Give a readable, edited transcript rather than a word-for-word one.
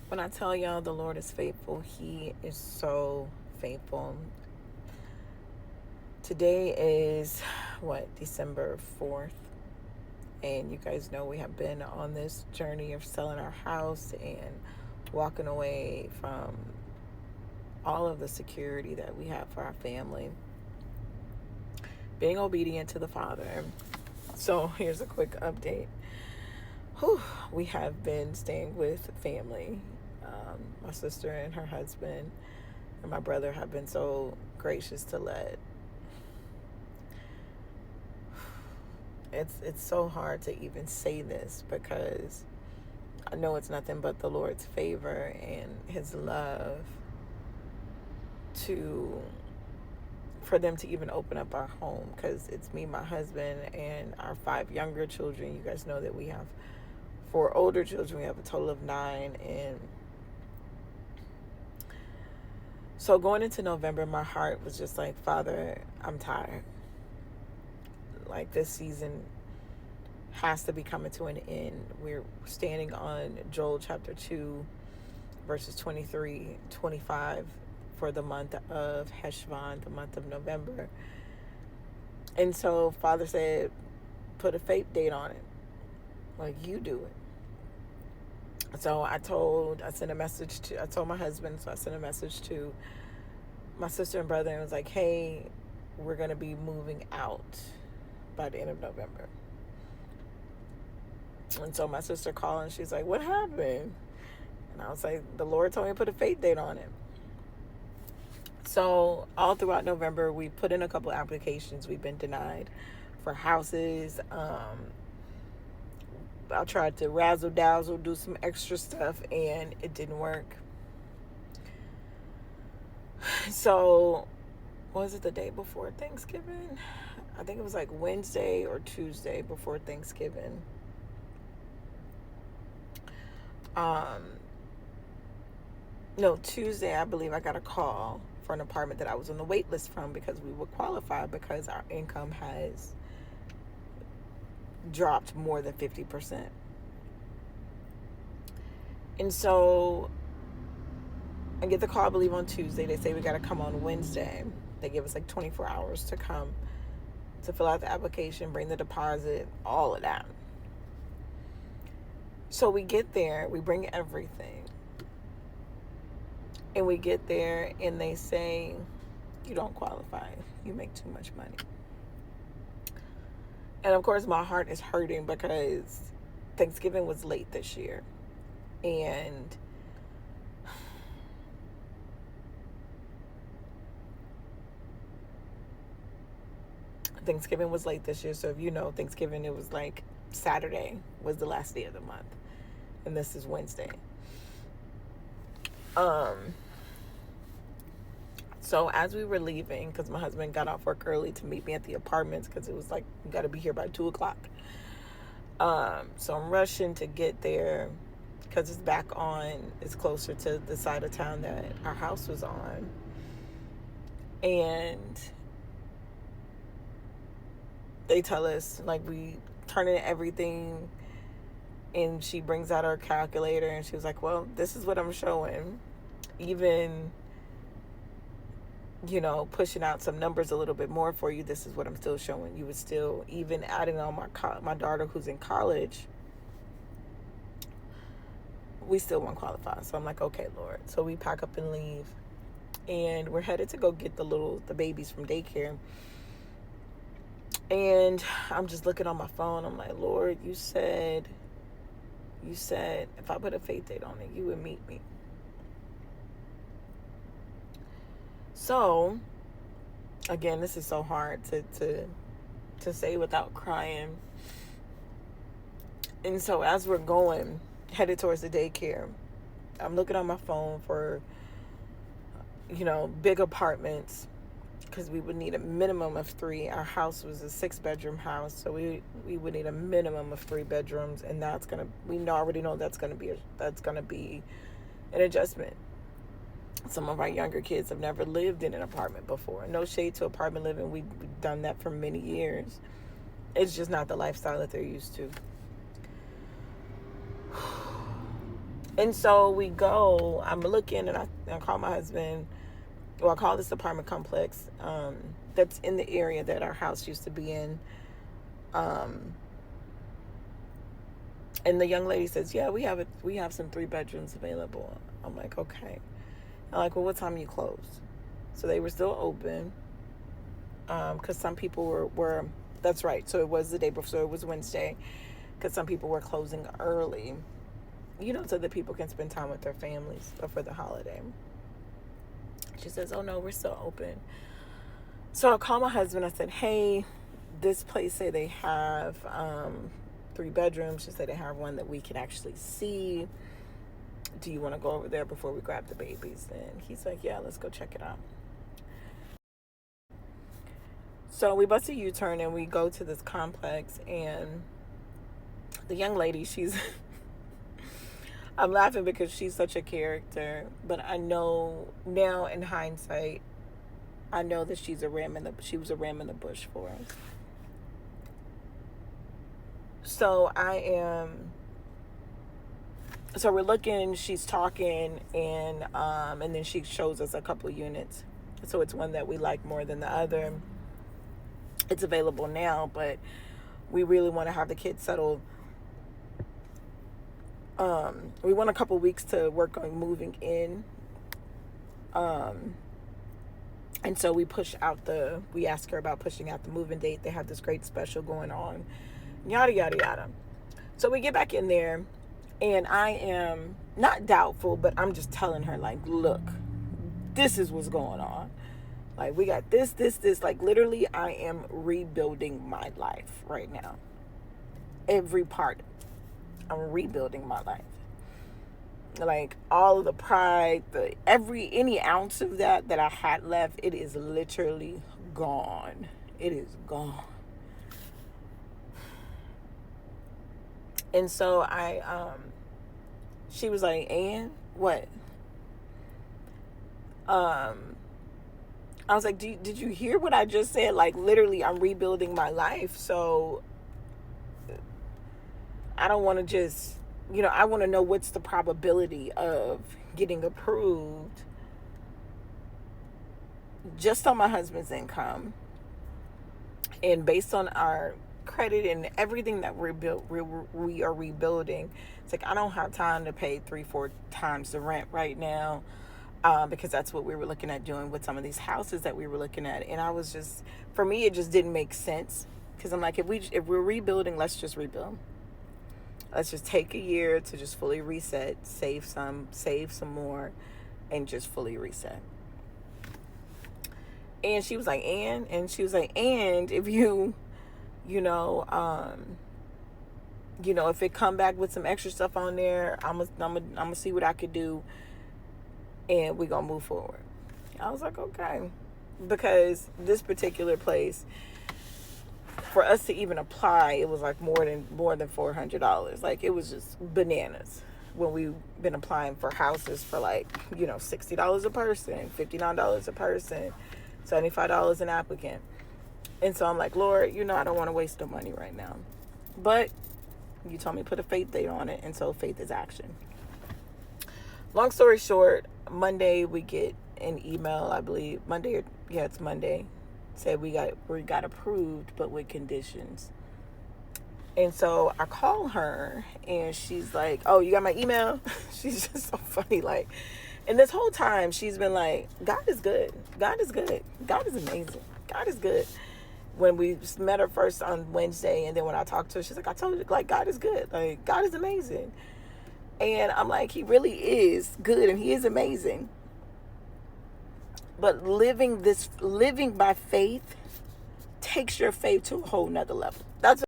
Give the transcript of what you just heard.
When I tell y'all the Lord is faithful, He is so faithful. Today is December 4th. And you guys know we have been on this journey of selling our house and walking away from all of the security that we have for our family. Being obedient to the Father. So here's a quick update. We have been staying with family. My sister and her husband and my brother have been so gracious to let. It's so hard to even say this because I know it's nothing but the Lord's favor and His love for them to even open up our home, because it's me, my husband, and our 5 younger children. You guys know that we have 4 older children. We have a total of 9. And so going into November, my heart was just like, Father, I'm tired. Like, this season has to be coming to an end. We're standing on Joel chapter 2, verses 23, 25 for the month of Heshvan, the month of November. And so Father said, put a fate date on it. Like, you do it. So I told my husband, so I sent a message to my sister and brother and was like, hey, we're going to be moving out by the end of November. And so my sister called and she's like, what happened? And I was like, the Lord told me to put a fate date on it. So all throughout November, we put in a couple applications. We've been denied for houses. I tried to razzle dazzle, do some extra stuff, and it didn't work. So, was it the day before Thanksgiving? I think it was like Wednesday or Tuesday before Thanksgiving. No, Tuesday, I believe I got a call for an apartment that I was on the wait list from because we were qualified because our income has dropped more than 50%. And so I get the call, I believe, on Tuesday. They say we got to come on Wednesday. They give us like 24 hours to come to fill out the application, bring the deposit, all of that. So we get there, we bring everything. And we get there and they say, you don't qualify. You make too much money. And of course, my heart is hurting because Thanksgiving was late this year. And Thanksgiving was late this year. So if you know, Thanksgiving, it was like Saturday was the last day of the month. And this is Wednesday. So as we were leaving, because my husband got off work early to meet me at the apartments, because it was like, you got to be here by 2 o'clock. So I'm rushing to get there because it's back on. It's closer to the side of town that our house was on. And they tell us, like, we turn in everything, and she brings out her calculator, and she was like, well, this is what I'm showing. Even, you know, pushing out some numbers a little bit more for you, this is what I'm still showing. You would still, even adding on my daughter who's in college, we still won't qualify. So I'm like, okay, Lord. So we pack up and leave. And we're headed to go get the babies from daycare. And I'm just looking on my phone. I'm like, Lord, you said if I put a faith date on it, you would meet me. So, again, this is so hard to say without crying. And so as we're headed towards the daycare, I'm looking on my phone for, big apartments, because we would need a minimum of 3. Our house was a 6-bedroom house, so we would need a minimum of 3 bedrooms, and we already know that's gonna be an adjustment. Some of our younger kids have never lived in an apartment before. No shade to apartment living. We've done that for many years. It's just not the lifestyle that they're used to. And so we go, I'm looking, and I call my husband. Well, I call this apartment complex that's in the area that our house used to be in. And the young lady says, yeah, we have some 3 bedrooms available. I'm like, okay. I'm like, well, what time you close? So they were still open. Because some people were, that's right. So it was the day before, so it was Wednesday. Because some people were closing early, so that people can spend time with their families for the holiday. She says, oh no, we're still open. So I called my husband. I said, hey, this place say they have 3 bedrooms. She said they have one that we can actually see. Do you want to go over there before we grab the babies? And he's like, yeah, let's go check it out. So we bust a U-turn and we go to this complex, and the young lady, I'm laughing because she's such a character, but I know now in hindsight, I know that she was a ram in the bush for us. So so we're looking, she's talking, and then she shows us a couple of units. So it's one that we like more than the other. It's available now, but we really want to have the kids settled. We want a couple weeks to work on moving in. And so we asked her about pushing out the moving date. They have this great special going on, yada, yada, yada. So we get back in there, and I am not doubtful, but I'm just telling her, like, look, this is what's going on. Like, we got this. Like, literally, I am rebuilding my life right now. Every part. I'm rebuilding my life. Like, all of the pride, any ounce of that I had left, it is literally gone. It is gone. And so she was like, and what? I was like, did you hear what I just said? Like, literally, I'm rebuilding my life. So I don't want to just, I want to know what's the probability of getting approved just on my husband's income and based on our credit and everything that we are rebuilding. It's like, I don't have time to pay 3-4 times the rent right now. Because that's what we were looking at doing with some of these houses that we were looking at. And I was just, for me, it just didn't make sense. Because I'm like, if we're rebuilding, let's just rebuild. Let's just take a year to just fully reset, save some more, and just fully reset. And she was like, and if if it come back with some extra stuff on there, I'm gonna see what I could do. And we're going to move forward. I was like, okay. Because this particular place, for us to even apply, it was like more than $400. Like, it was just bananas when we've been applying for houses for like, $60 a person, $59 a person, $75 an applicant. And so I'm like, Lord, I don't want to waste the money right now. But you told me to put a faith date on it. And so faith is action. Long story short, Monday we get an email, I believe. It's Monday. Said we got approved, but with conditions. And so I call her, and she's like, oh, you got my email? She's just so funny. Like, and this whole time she's been like, God is good. God is good. God is amazing. God is good. When we met her first on Wednesday, and then when I talked to her, she's like, I told you, like, God is good. Like, God is amazing. And I'm like, he really is good, and he is amazing. But living by faith takes your faith to a whole nother level. That's